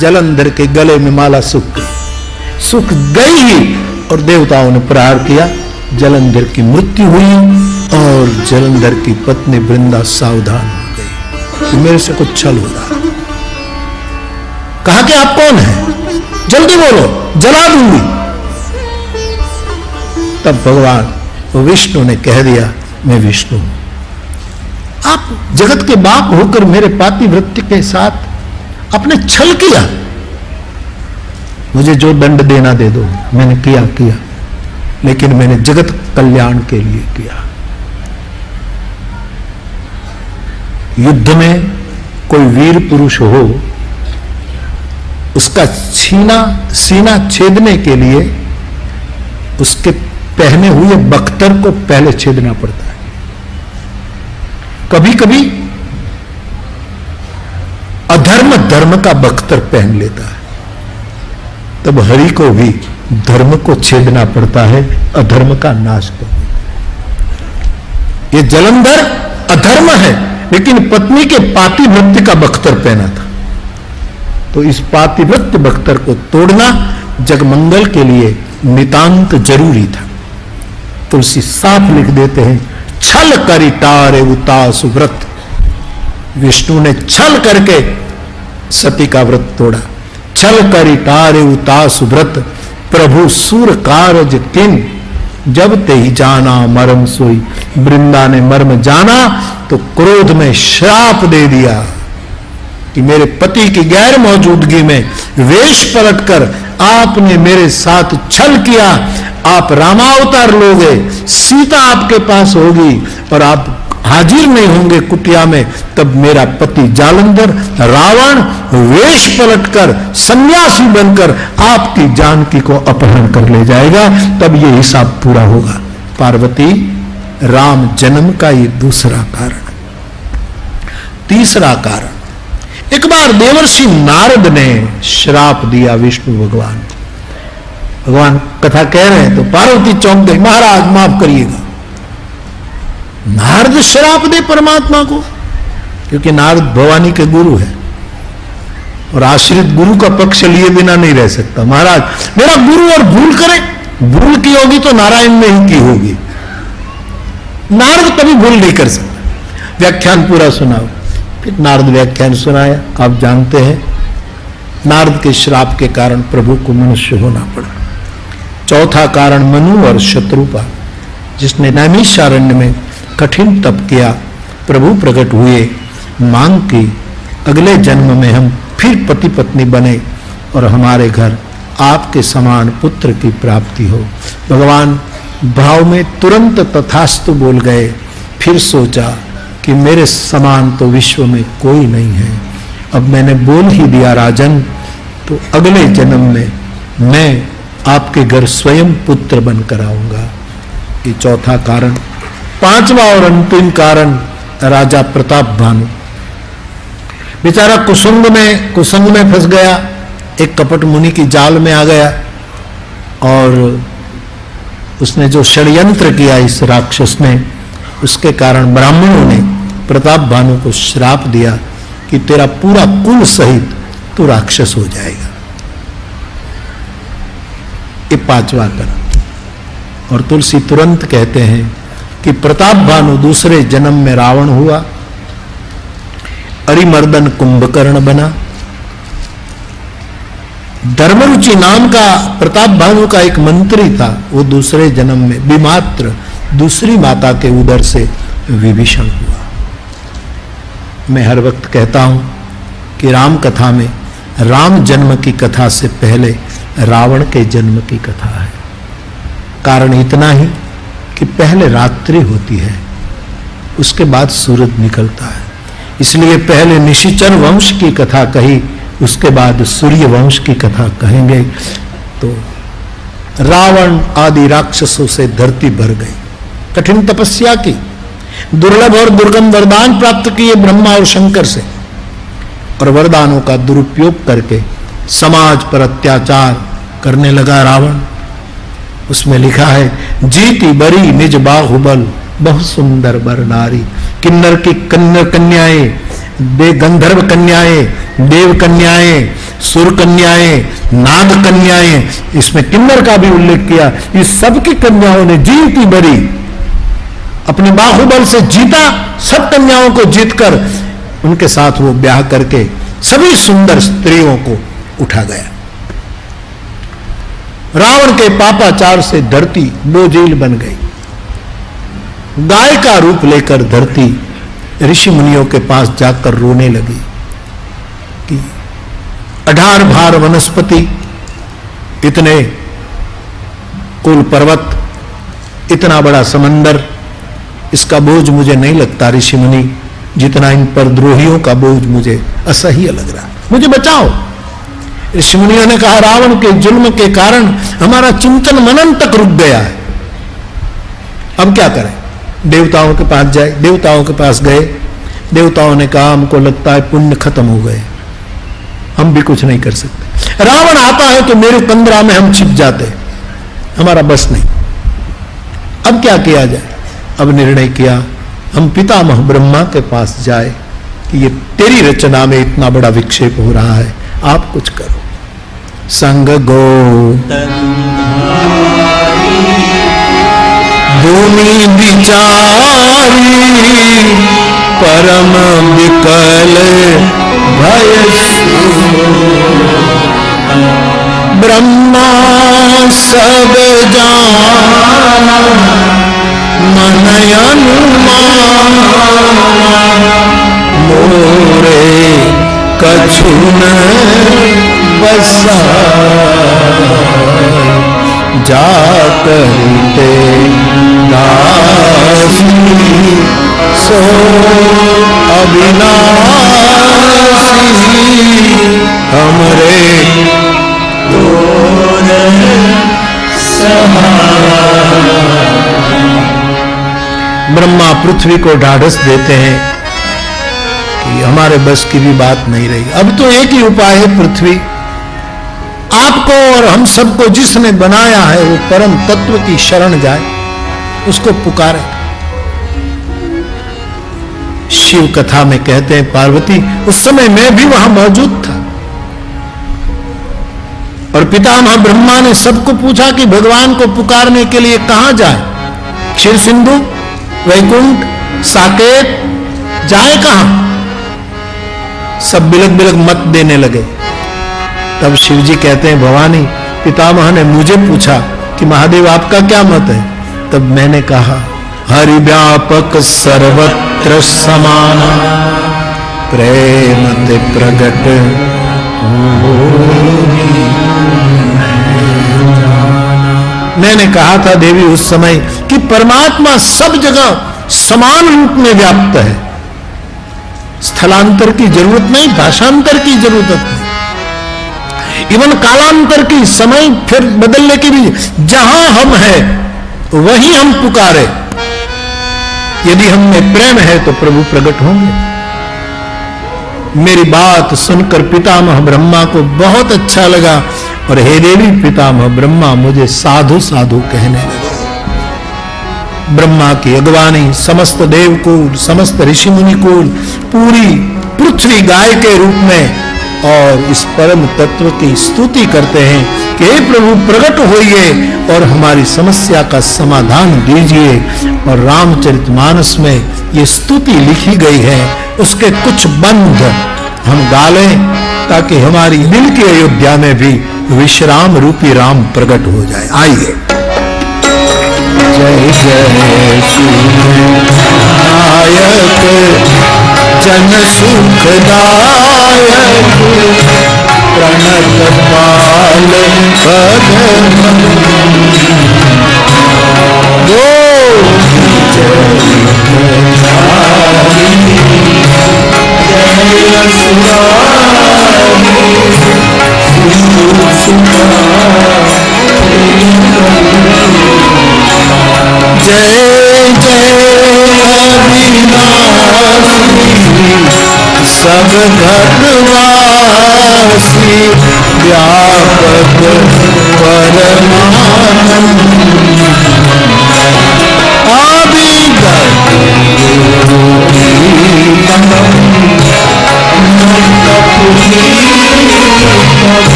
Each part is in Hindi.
जलंधर के गले में माला सूख गई ही और देवताओं ने प्रहार किया। जलंधर की मृत्यु हुई और जलंधर की पत्नी वृंदा सावधान हो गई कि मेरे से कुछ छल हो रहा। कहा कि आप कौन हैं? जल्दी बोलो, जला दूंगी। तब भगवान विष्णु ने कह दिया, मैं विष्णु हूं। आप जगत के बाप होकर मेरे पातिव्रत्य के साथ आपने छल किया। मुझे जो दंड देना दे दो। मैंने किया, लेकिन मैंने जगत कल्याण के लिए किया। युद्ध में कोई वीर पुरुष हो, उसका सीना छेदने के लिए उसके पहने हुए बख्तर को पहले छेदना पड़ता है। कभी कभी अधर्म धर्म का बख्तर पहन लेता है, तब हरि को भी धर्म को छेदना पड़ता है, अधर्म का नाश करना। ये जलंधर अधर्म है, लेकिन पत्नी के पातिव्रत्य का बख्तर पहना था, तो इस पातिव्रत्य बख्तर को तोड़ना जगमंगल के लिए नितांत जरूरी था। तुलसी साफ लिख देते हैं, छल करी टारे उतास व्रत। विष्णु ने छल करके सती का व्रत तोड़ा। छल करी टारे उतास व्रत, प्रभु सुर कारज किन, जब ते ही जाना मर्म सोई। वृंदा ने मर्म जाना तो क्रोध में श्राप दे दिया कि मेरे पति की गैर मौजूदगी में वेश पलटकर आपने मेरे साथ छल किया। आप रामावतार लोगे, सीता आपके पास होगी और आप हाजिर नहीं होंगे कुटिया में, तब मेरा पति जालंधर रावण वेश पलटकर सन्यासी बनकर आपकी जानकी को अपहरण कर ले जाएगा। तब ये हिसाब पूरा होगा। पार्वती, राम जन्म का ये दूसरा कारण। तीसरा कारण, एक बार देवर्षि नारद ने श्राप दिया विष्णु भगवान। भगवान कथा कह रहे हैं तो पार्वती चौंक गई, महाराज माफ करिएगा। नारद श्राप दे परमात्मा को, क्योंकि नारद भवानी के गुरु है और आश्रित गुरु का पक्ष लिए बिना नहीं रह सकता। महाराज मेरा गुरु और भूल करे, भूल की होगी तो नारायण ने ही की होगी, नारद कभी भूल नहीं कर सकता। व्याख्यान पूरा सुनाओ। फिर नारद व्याख्यान सुनाया। आप जानते हैं नारद के श्राप के कारण प्रभु को मनुष्य होना पड़ा। चौथा कारण मनु और शत्रुपा, जिसने नैमिषारण्य में कठिन तप किया। प्रभु प्रकट हुए, मांग की अगले जन्म में हम फिर पति पत्नी बने और हमारे घर आपके समान पुत्र की प्राप्ति हो। भगवान भाव में तुरंत तथास्तु बोल गए। फिर सोचा कि मेरे समान तो विश्व में कोई नहीं है। अब मैंने बोल ही दिया राजन, तो अगले जन्म में मैं आपके घर स्वयं पुत्र बनकर आऊंगा। ये चौथा कारण। पांचवा और अंतिम कारण, राजा प्रताप भानु बेचारा कुसुंग में फंस गया, एक कपट मुनि की जाल में आ गया और उसने जो षड्यंत्र किया इस राक्षस ने, उसके कारण ब्राह्मणों ने प्रताप भानु को श्राप दिया कि तेरा पूरा कुल सहित तू राक्षस हो जाएगा। ये पांचवा कारण। और तुलसी तुरंत कहते हैं कि प्रताप भानु दूसरे जन्म में रावण हुआ, अरिमर्दन कुंभकर्ण बना। धर्मरुचि नाम का प्रताप भानु का एक मंत्री था, वो दूसरे जन्म में विमात्र दूसरी माता के उदर से विभीषण हुआ। मैं हर वक्त कहता हूं कि राम कथा में राम जन्म की कथा से पहले रावण के जन्म की कथा है। कारण इतना ही कि पहले रात्रि होती है, उसके बाद सूरज निकलता है। इसलिए पहले निशिचर वंश की कथा कही, उसके बाद सूर्य वंश की कथा कहेंगे। तो रावण आदि राक्षसों से धरती भर गई। कठिन तपस्या की, दुर्लभ और दुर्गम वरदान प्राप्त किए ब्रह्मा और शंकर से, और वरदानों का दुरुपयोग करके समाज पर अत्याचार करने लगा रावण। उसमें लिखा है, जीती बरी निज बाहुबल बहु सुंदर बर नारी। किन्नर की कन्याएं गंधर्व कन्याएं, देव कन्याएं, सुर कन्याएं, नाग कन्याएं, इसमें किन्नर का भी उल्लेख किया। इस सबकी कन्याओं ने जीती बरी अपने बाहुबल से जीता, सब कन्याओं को जीतकर उनके साथ वो ब्याह करके सभी सुंदर स्त्रियों को उठा गया। रावण के पापाचार से धरती बोझिल बन गई। गाय का रूप लेकर धरती ऋषि मुनियों के पास जाकर रोने लगी कि 18 भार वनस्पति, इतने कुल पर्वत, इतना बड़ा समंदर, इसका बोझ मुझे नहीं लगता ऋषि मुनि, जितना इन पर द्रोहियों का बोझ मुझे असह्य लग रहा, मुझे बचाओ। ऋषि मुनियों ने कहा रावण के जुल्म के कारण हमारा चिंतन मनन तक रुक गया है, अब क्या करें? देवताओं के पास जाए। देवताओं के पास गए। देवताओं ने कहा हमको लगता है पुण्य खत्म हो गए, हम भी कुछ नहीं कर सकते। रावण आता है तो मेरे कंदरा में हम छिप जाते, हमारा बस नहीं। अब क्या किया जाए? अब निर्णय किया हम पितामह ब्रह्मा के पास जाए कि ये तेरी रचना में इतना बड़ा विक्षेप हो रहा है, आप कुछ करो। संग गो भूमि विचारी परम विकल भय ब्रह्मा सब जाना मन अनुमान मोरे कछु न बसा जाते दासी सो अविनाशी हमरे ब्रह्मा पृथ्वी को ढाढ़स देते हैं कि हमारे बस की भी बात नहीं रही। अब तो एक ही उपाय है, पृथ्वी आपको और हम सबको जिसने बनाया है वो परम तत्व की शरण जाए, उसको पुकारे। शिव कथा में कहते हैं पार्वती उस समय मैं भी वहां मौजूद था और पितामह ब्रह्मा ने सबको पूछा कि भगवान को पुकारने के लिए कहां जाए, क्षीर सिंधु, वैकुंठ, साकेत, जाए कहां? सब बिलक बिलक मत देने लगे। तब शिव जी कहते हैं भवानी पितामह ने मुझे पूछा कि महादेव आपका क्या मत है? तब मैंने कहा हरि व्यापक सर्वत्र समान प्रेम ते प्रगट मैंने कहा था देवी उस समय कि परमात्मा सब जगह समान रूप में व्याप्त है, स्थलांतर की जरूरत नहीं, भाषांतर की जरूरत नहीं, इवन कालांतर की, समय फिर बदलने की भी। जहां हम हैं वहीं हम पुकारे। यदि हम में प्रेम है तो प्रभु प्रकट होंगे। मेरी बात सुनकर पितामह ब्रह्मा को बहुत अच्छा लगा और हे देवी पितामह ब्रह्मा मुझे साधु साधु कहने लगे। ब्रह्मा की अगवानी समस्त देवकुल, समस्त ऋषि मुनि कुल, पूरी पृथ्वी गाय के रूप में और इस परम तत्व की स्तुति करते हैं कि हे प्रभु प्रकट होइए और हमारी समस्या का समाधान दीजिए। और रामचरितमानस में ये स्तुति लिखी गई है, उसके कुछ बंध हम गालें ताकि हमारी दिल की अयोध्या में भी विश्राम रूपी राम प्रकट हो जाए। आइए। जय जय शिवनायक जन सुखदायक प्रणत पाल जय जय अविनाशी सब घटवासी व्यापक परमानंद आदि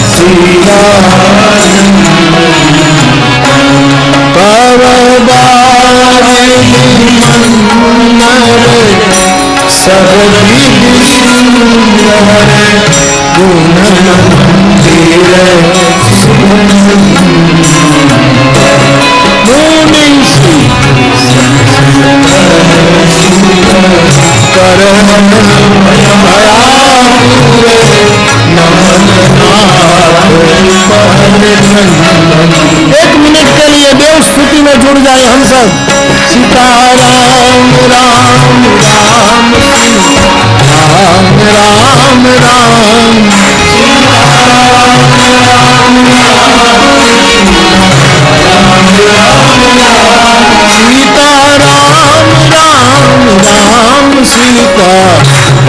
सीता सब विधि सुंदर गुण मंदिर कर एक मिनट के लिए देव स्तुति में जुड़ जाए हम सब। सीता राम राम राम राम राम सीता राम राम राम सीता राम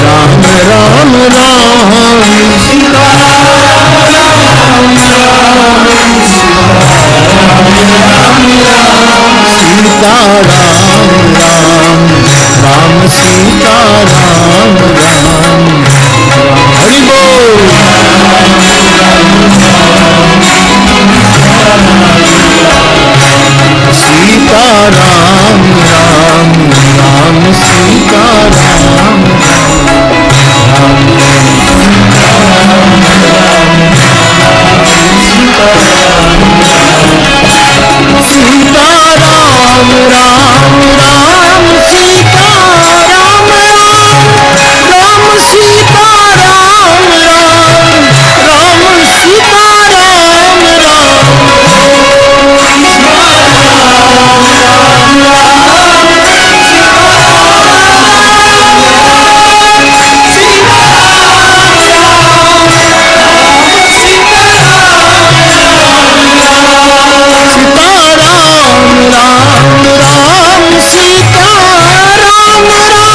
राम राम सीता सीता राम राम राम सीता राम राम हरि बोल। सीता राम राम राम सीता राम राम सीता राम राम राम सीता राम राम राम सीता राम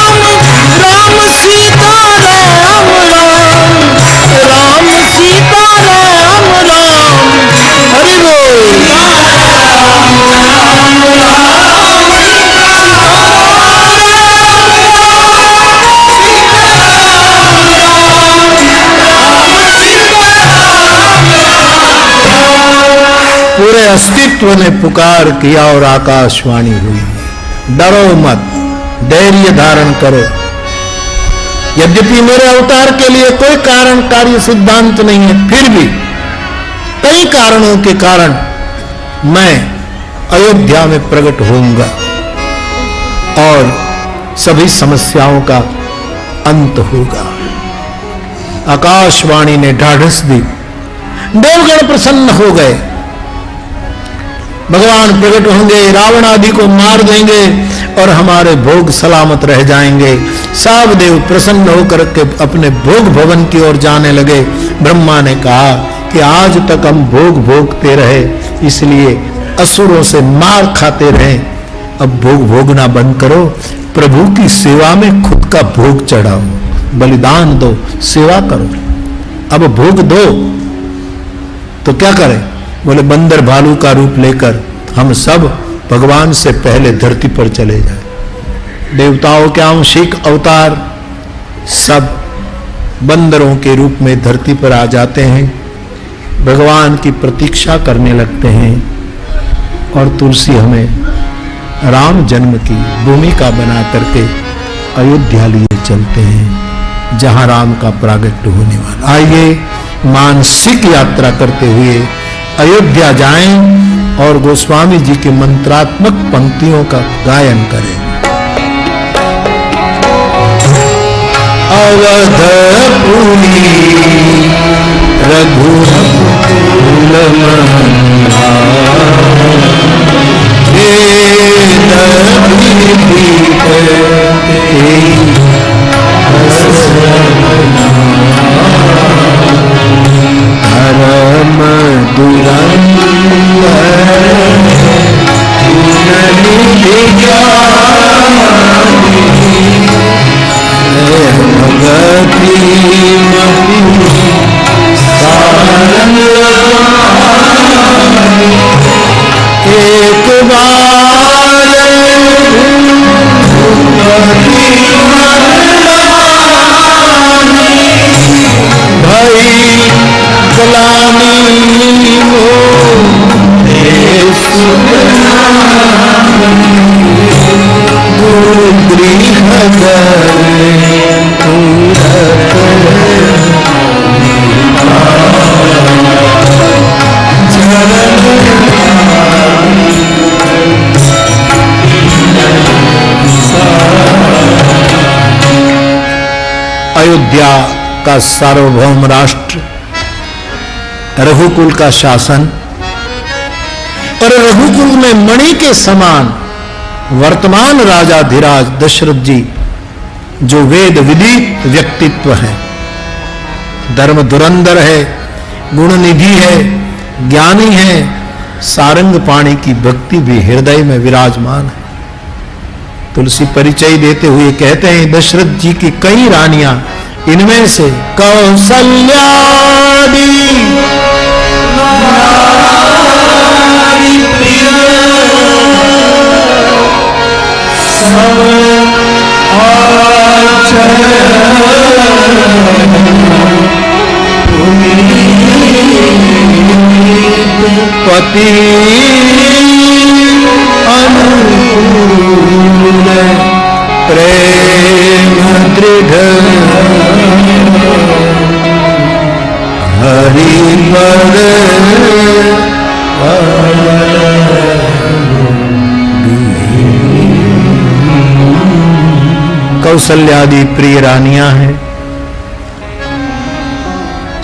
राम राम सीता राम राम पूरे अस्तित्व ने पुकार किया और आकाशवाणी हुई, डरो मत, धैर्य धारण करो। यद्यपि मेरे अवतार के लिए कोई कारण कार्य सिद्धांत नहीं है, फिर भी कई कारणों के कारण मैं अयोध्या में प्रकट होऊंगा और सभी समस्याओं का अंत होगा। आकाशवाणी ने ढाढ़स दी, देवगण प्रसन्न हो गए। भगवान प्रकट होंगे, रावण आदि को मार देंगे और हमारे भोग सलामत रह जाएंगे। सब देव प्रसन्न होकर के अपने भोग भवन की ओर जाने लगे। ब्रह्मा ने कहा कि आज तक हम भोग भोगते रहे, इसलिए असुरों से मार खाते रहे, अब भोग भोगना बंद करो, प्रभु की सेवा में खुद का भोग चढ़ाओ, बलिदान दो, सेवा करो। अब भोग दो तो क्या करें? बोले बंदर भालू का रूप लेकर हम सब भगवान से पहले धरती पर चले जाए। देवताओं के आंशिक अवतार सब बंदरों के रूप में धरती पर आ जाते हैं, भगवान की प्रतीक्षा करने लगते हैं और तुलसी हमें राम जन्म की भूमिका बना करके अयोध्या लिए चलते हैं, जहां राम का प्रागट्य होने वाला। आइए मानसिक यात्रा करते हुए अयोध्या जाएं और गोस्वामी जी के मंत्रात्मक पंक्तियों का गायन करें। अवधपुरी रघुकुल मंदा धर्म एक बार भई अयोध्या का सार्वभौम राष्ट्र, रघुकुल का शासन, और रघुकुल में मणि के समान वर्तमान राजाधिराज दशरथ जी जो वेद विधि व्यक्तित्व है, धर्म धुरंधर है, गुण निधि है, ज्ञानी है, सारंग पाणी की भक्ति भी हृदय में विराजमान है। तुलसी परिचय देते हुए कहते हैं, दशरथ जी की कई रानियां, इनमें से कौसल्यादि पति अनुकूल प्रेम दृढ़ हरि पद कौशल्यादि प्रिय रानियां हैं,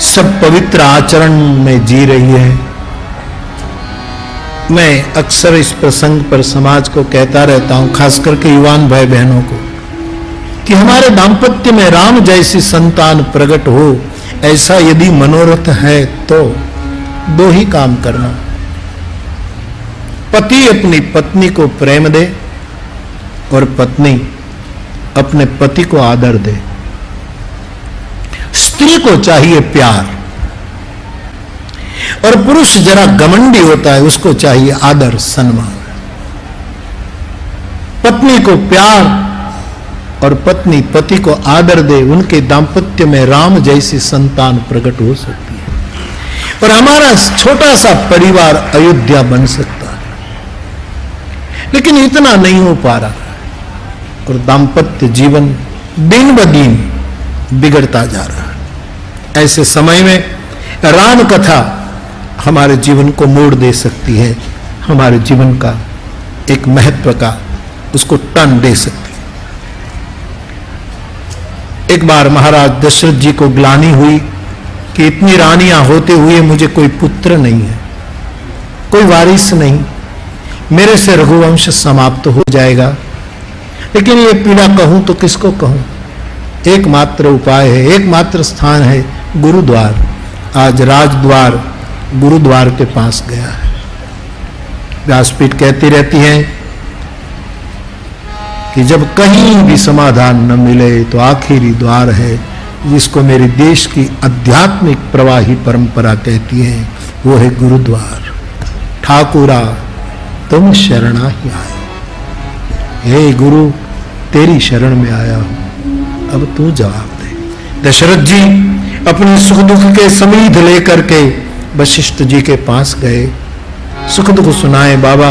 सब पवित्र आचरण में जी रही है। मैं अक्सर इस प्रसंग पर समाज को कहता रहता हूं, खास करके युवान भाई बहनों को, कि हमारे दाम्पत्य में राम जैसी संतान प्रकट हो, ऐसा यदि मनोरथ है तो दो ही काम करना। पति अपनी पत्नी को प्रेम दे और पत्नी अपने पति को आदर दे। स्त्री को चाहिए प्यार, और पुरुष जरा घमंडी होता है, उसको चाहिए आदर सम्मान। पत्नी को प्यार और पत्नी पति को आदर दे, उनके दाम्पत्य में राम जैसी संतान प्रकट हो सकती है, और हमारा छोटा सा परिवार अयोध्या बन सकता है। लेकिन इतना नहीं हो पा रहा, और दाम्पत्य जीवन दिन ब दिन बिगड़ता जा रहा है। ऐसे समय में राम कथा हमारे जीवन को मोड़ दे सकती है, हमारे जीवन का एक महत्व का उसको टन दे सकती है। एक बार महाराज दशरथ जी को ग्लानि हुई कि इतनी रानियां होते हुए मुझे कोई पुत्र नहीं है, कोई वारिस नहीं, मेरे से रघुवंश समाप्त हो जाएगा। लेकिन ये पीड़ा कहूं तो किसको कहूं? एकमात्र उपाय है, एकमात्र स्थान है गुरुद्वार। आज राजद्वार गुरुद्वार के पास गया है। व्यासपीठ कहती रहती है कि जब कहीं भी समाधान न मिले तो आखिरी द्वार है, जिसको मेरे देश की आध्यात्मिक प्रवाही परंपरा कहती है, वो है गुरुद्वार। ठाकुरा तुम शरणा ही आए, हे गुरु तेरी शरण में आया हूं, अब तू जवाब दे। दशरथ जी अपने सुख दुख के समीध लेकर के वशिष्ठ जी के पास गए, सुख दुख सुनाए। बाबा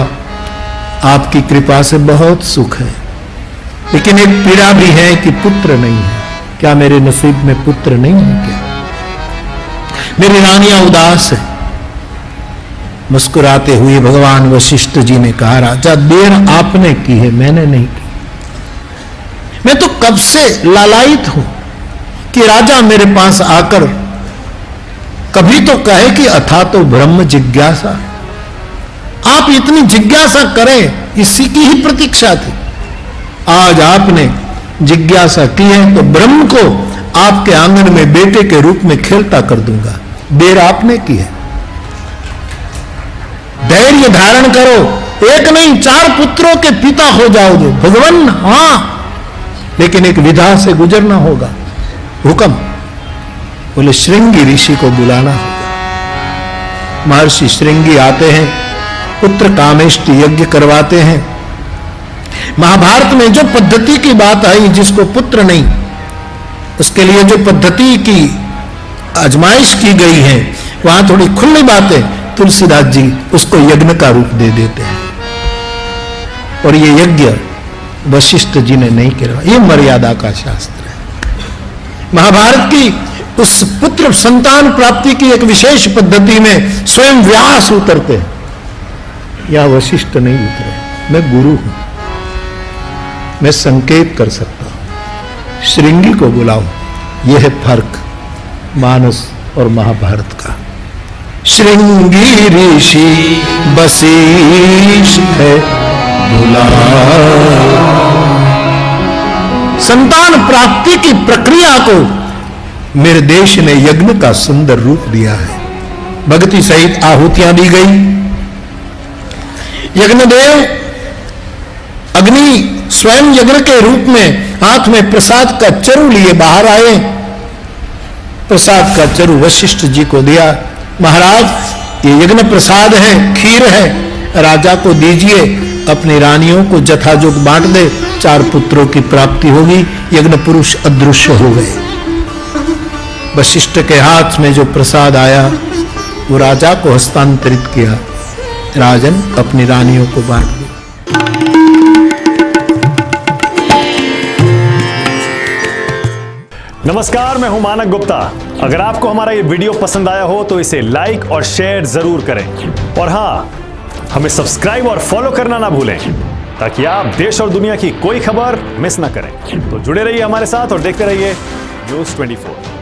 आपकी कृपा से बहुत सुख है, लेकिन एक पीड़ा भी है कि पुत्र नहीं है। क्या मेरे नसीब में पुत्र नहीं है? क्या मेरी रानियां उदास है? मुस्कुराते हुए भगवान वशिष्ठ जी ने कहा, राजा देर आपने की है, मैंने नहीं की। मैं तो कब से लालायित हूं कि राजा मेरे पास आकर कभी तो कहे कि अथा तो ब्रह्म जिज्ञासा। आप इतनी जिज्ञासा करें, इसी की ही प्रतीक्षा थी। आज आपने जिज्ञासा की है तो ब्रह्म को आपके आंगन में बेटे के रूप में खेलता कर दूंगा। देर आपने की है, धैर्य धारण करो, एक नहीं 4 पुत्रों के पिता हो जाओगे भगवान। हां, लेकिन एक विधा से गुजरना होगा। हुक्म, बोले श्रृंगी ऋषि को बुलाना होगा। महर्षि श्रृंगी आते हैं, पुत्र कामेष्टि यज्ञ करवाते हैं। महाभारत में जो पद्धति की बात आई, जिसको पुत्र नहीं, उसके लिए जो पद्धति की आजमाइश की गई है, वहां थोड़ी खुली बातें तुलसीदास जी उसको यज्ञ का रूप दे देते हैं। और ये यज्ञ वशिष्ठ जी ने नहीं करवाया, ये मर्यादा का शास्त्र है। महाभारत की उस पुत्र संतान प्राप्ति की एक विशेष पद्धति में स्वयं व्यास उतरते हैं, या वशिष्ठ नहीं उतरे। मैं गुरु हूं, मैं संकेत कर सकता हूं। श्रृंगी को बुलाओ, यह है फर्क मानस और महाभारत का। श्रृंगी ऋषि वशिष्ठ है संतान प्राप्ति की प्रक्रिया को मेरे देश ने यज्ञ का सुंदर रूप दिया है। भक्ति सहित आहुतियां दी गई। यज्ञदेव अग्नि स्वयं यज्ञ के रूप में हाथ में प्रसाद का चरु लिए बाहर आए। प्रसाद का चरु वशिष्ठ जी को दिया। महाराज ये यज्ञ प्रसाद है, खीर है, राजा को दीजिए, अपनी रानियों को जथाजोग बांट दे, 4 पुत्रों की प्राप्ति होगी। यज्ञ पुरुष अदृश्य हो गए। वशिष्ठ के हाथ में जो प्रसाद आया वो राजा को हस्तांतरित किया। राजन अपनी रानियों को बांट दो। नमस्कार, मैं हूं मानक गुप्ता। अगर आपको हमारा ये वीडियो पसंद आया हो तो इसे लाइक और शेयर जरूर करें और हां, हमें सब्सक्राइब और फॉलो करना ना भूलें ताकि आप देश और दुनिया की कोई खबर मिस ना करें। तो जुड़े रहिए हमारे साथ और देखते रहिए न्यूज़ 24।